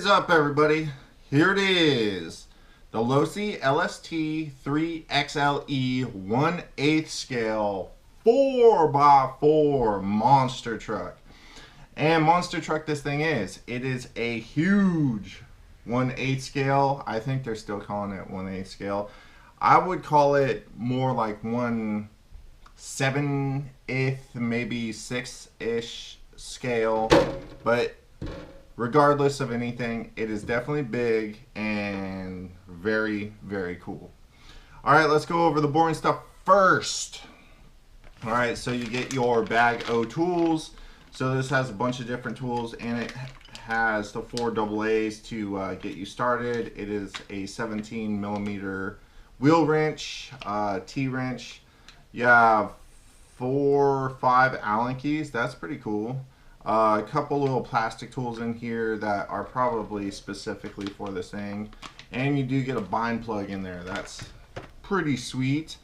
is up, everybody? Here it is, the Losi LST 3XL-E 1/8 scale 4x4 monster truck. And monster truck this thing is. It is a huge 1/8 scale. I think they're still calling it 1/8 scale. I would call it more like 1/7, maybe 6-ish scale, but regardless of anything, it is definitely big and very, very cool. All right, let's go over the boring stuff first. All right, so you get your bag of tools. So this has a bunch of different tools, and it has the 4 AA's to get you started. It is a 17mm wheel wrench, T-wrench. You have 4 or 5 Allen keys. That's pretty cool. A couple little plastic tools in here that are probably specifically for this thing. And you do get a bind plug in there. That's pretty sweet.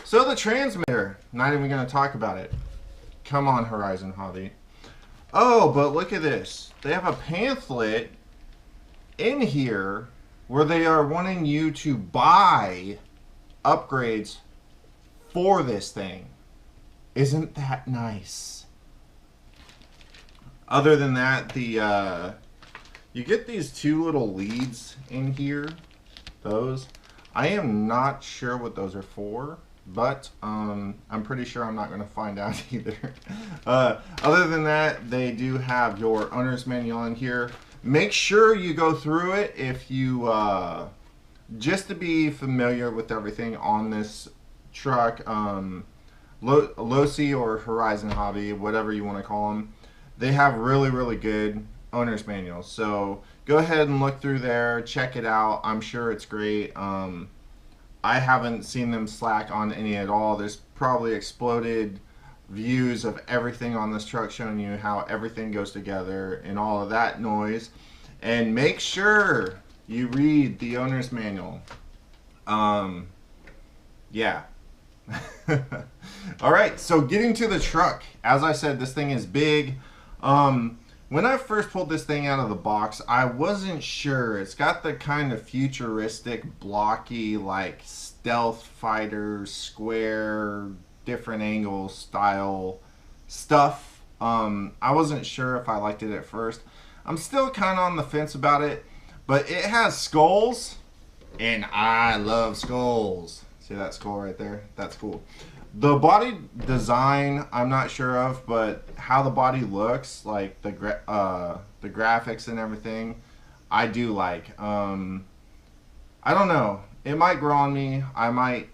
So the transmitter, not even going to talk about it. Come on, Horizon Hobby. Oh, but look at this. They have a pamphlet in here where they are wanting you to buy upgrades for this thing. Isn't that nice? Other than that, you get these 2 little leads in here. Those, I am not sure what those are for, but I'm pretty sure I'm not going to find out either. Other than that, they do have your owner's manual in here. Make sure you go through it if you just to be familiar with everything on this truck. Losi or Horizon Hobby, whatever you want to call them. They have really, really good owner's manuals. So go ahead and look through there, check it out. I'm sure it's great. I haven't seen them slack on any at all. There's probably exploded views of everything on this truck showing you how everything goes together and all of that noise. And make sure you read the owner's manual. Yeah. Alright, so getting to the truck. As I said, this thing is big. When I first pulled this thing out of the box, I wasn't sure. It's got the kind of futuristic, blocky, like stealth fighter, square, different angle style stuff. I wasn't sure if I liked it at first. I'm still kind of on the fence about it, but it has skulls, and I love skulls. See that skull right there? That's cool. The body design, I'm not sure of, but how the body looks, like the graphics and everything, I do like. I don't know. It might grow on me. I might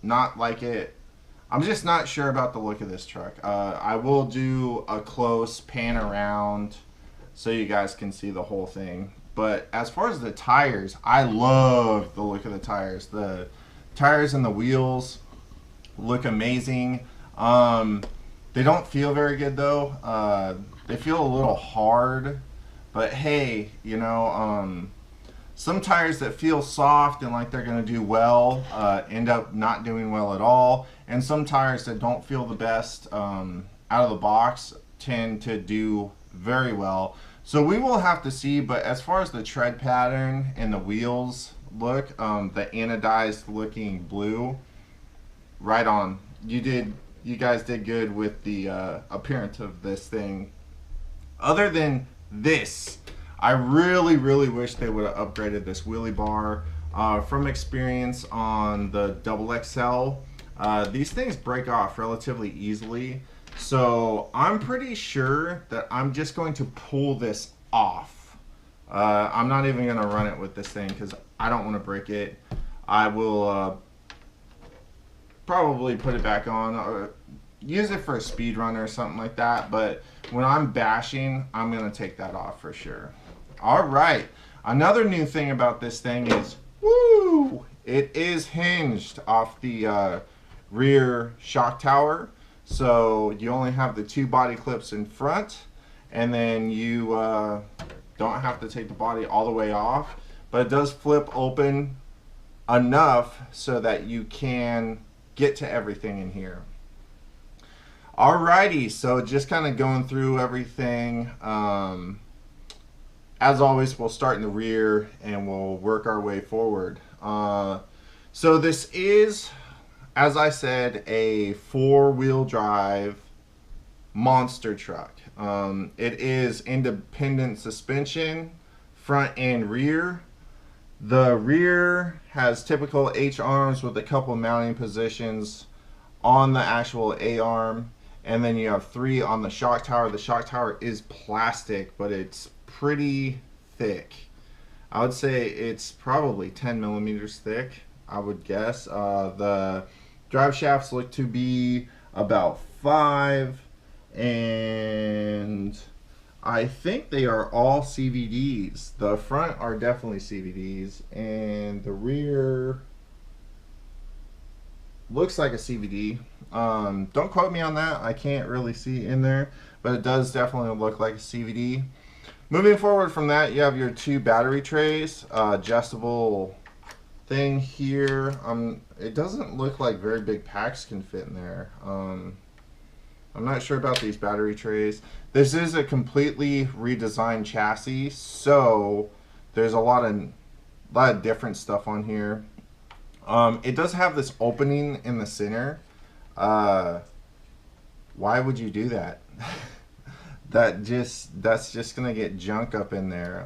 not like it. I'm just not sure about the look of this truck. I will do a close pan around so you guys can see the whole thing. But as far as the tires, I love the look of the tires. The tires and the wheels look amazing. They don't feel very good though. They feel a little hard, but hey, you know, some tires that feel soft and like they're gonna do well end up not doing well at all, and some tires that don't feel the best out of the box tend to do very well. So we will have to see, but as far as the tread pattern and the wheels look, the anodized looking blue, right on. You guys did good with the appearance of this thing. Other than this, I really, really wish they would have upgraded this wheelie bar. From experience on the XXL, these things break off relatively easily. So I'm pretty sure that I'm just going to pull this off. I'm not even going to run it with this thing because I don't want to break it. I will probably put it back on or use it for a speed run or something like that, but when I'm bashing, I'm going to take that off for sure. Alright, another new thing about this thing is, woo, it is hinged off the rear shock tower. So you only have the 2 body clips in front, and then you don't have to take the body all the way off, but it does flip open enough so that you can get to everything in here. Alrighty, so just kind of going through everything. as always, we'll start in the rear and we'll work our way forward. So this is, as I said, a 4-wheel drive monster truck. It is independent suspension, front and rear. The rear has typical H-arms with a couple mounting positions on the actual A-arm, and then you have 3 on the shock tower. The shock tower is plastic, but it's pretty thick. I would say it's probably 10 millimeters thick, I would guess. The drive shafts look to be about 5, and I think they are all CVDs. The front are definitely CVDs, and the rear looks like a CVD. Don't quote me on that. I can't really see in there, but it does definitely look like a CVD. Moving forward from that, you have your 2 battery trays, adjustable thing here. It doesn't look like very big packs can fit in there. I'm not sure about these battery trays. This is a completely redesigned chassis, so there's a lot of different stuff on here. It does have this opening in the center. Why would you do that? That's just gonna get junk up in there,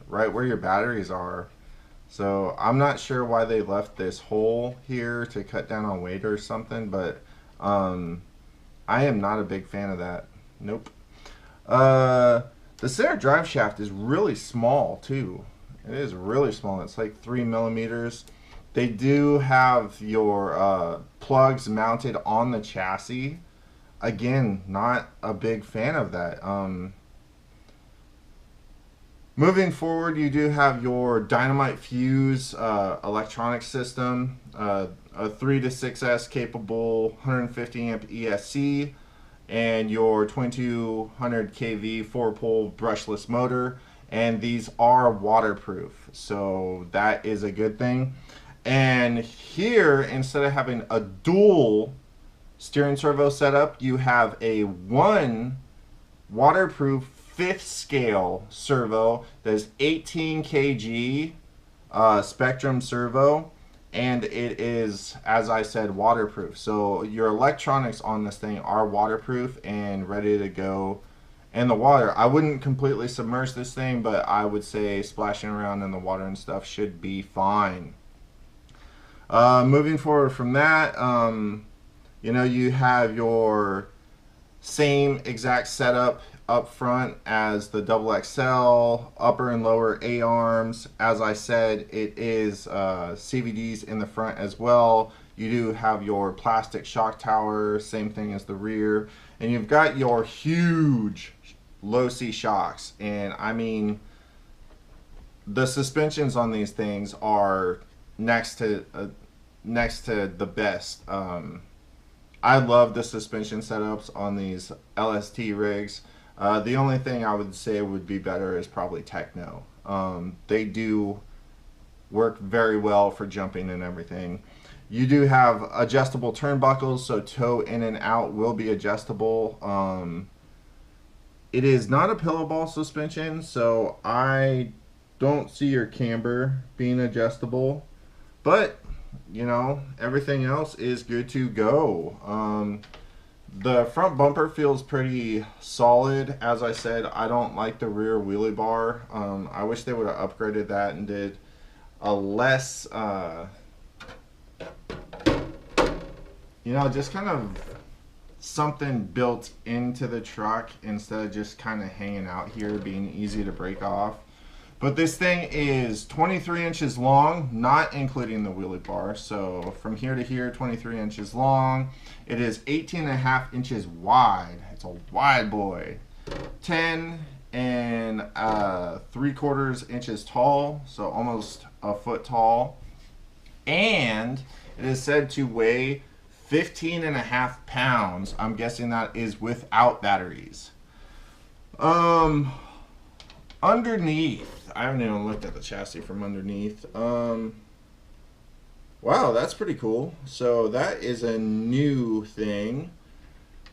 right where your batteries are. So I'm not sure why they left this hole here to cut down on weight or something, but I am not a big fan of that. Nope. The center drive shaft is really small too. It is really small. It's like 3 millimeters. They do have your plugs mounted on the chassis. Again, not a big fan of that. Moving forward, you do have your dynamite fuse electronic system, a 3 to 6S capable 150 amp ESC, and your 2200 kV 4-pole brushless motor. And these are waterproof, so that is a good thing. And here, instead of having a dual steering servo setup, you have a 1 waterproof 5th scale servo that is 18 kg Spectrum servo, and it is, as I said, waterproof. So your electronics on this thing are waterproof and ready to go in the water. I wouldn't completely submerge this thing, but I would say splashing around in the water and stuff should be fine. Moving forward from that, you have your same exact setup up front as the XXL, upper and lower A-arms. As I said, it is CVDs in the front as well. You do have your plastic shock tower, same thing as the rear. And you've got your huge Losi shocks. And I mean, the suspensions on these things are next to the best. I love the suspension setups on these LST rigs. The only thing I would say would be better is probably Techno. They do work very well for jumping and everything. You do have adjustable turnbuckles, so toe in and out will be adjustable. It is not a pillow ball suspension, so I don't see your camber being adjustable, but everything else is good to go. The front bumper feels pretty solid. As I said, I don't like the rear wheelie bar. I wish they would have upgraded that and did a less, just kind of something built into the truck instead of just kind of hanging out here, being easy to break off. But this thing is 23 inches long, not including the wheelie bar. So from here to here, 23 inches long. It is 18.5 inches wide. It's a wide boy. 10 and 3/4 inches tall, so almost a foot tall. And it is said to weigh 15.5 pounds. I'm guessing that is without batteries. Underneath, I haven't even looked at the chassis from underneath. Wow, that's pretty cool. So that is a new thing.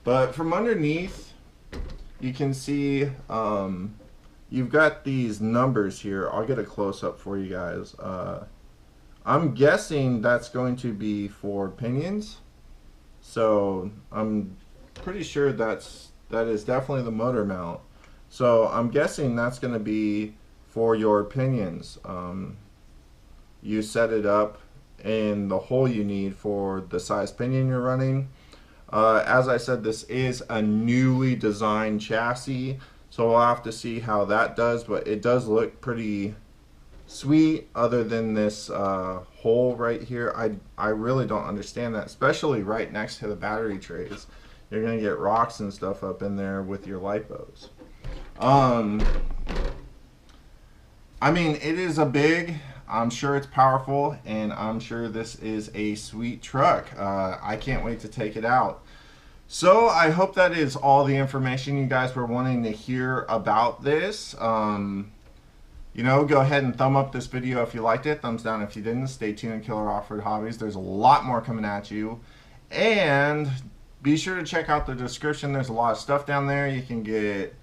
But from underneath, you can see you've got these numbers here. I'll get a close-up for you guys. I'm guessing that's going to be for pinions. So I'm pretty sure that is definitely the motor mount. So I'm guessing that's going to be for your pinions. You set it up in the hole you need for the size pinion you're running. As I said, this is a newly designed chassis, so we'll have to see how that does, but it does look pretty sweet other than this hole right here. I really don't understand that, especially right next to the battery trays. You're going to get rocks and stuff up in there with your lipos. I mean, it is a big, I'm sure it's powerful, and I'm sure this is a sweet truck. I can't wait to take it out. So I hope that is all the information you guys were wanting to hear about this. You know, go ahead and thumb up this video if you liked it. Thumbs down if you didn't. Stay tuned to Killer Off-Road Hobbies. There's a lot more coming at you. And be sure to check out the description. There's a lot of stuff down there. You can get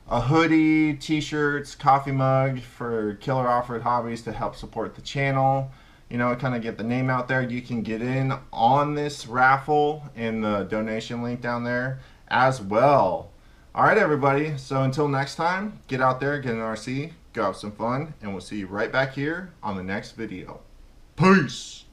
a hoodie, t-shirts, coffee mug for Killer Off-Road Hobbies to help support the channel. You know, kind of get the name out there. You can get in on this raffle in the donation link down there as well. Alright everybody, so until next time, get out there, get an RC, go have some fun, and we'll see you right back here on the next video. Peace!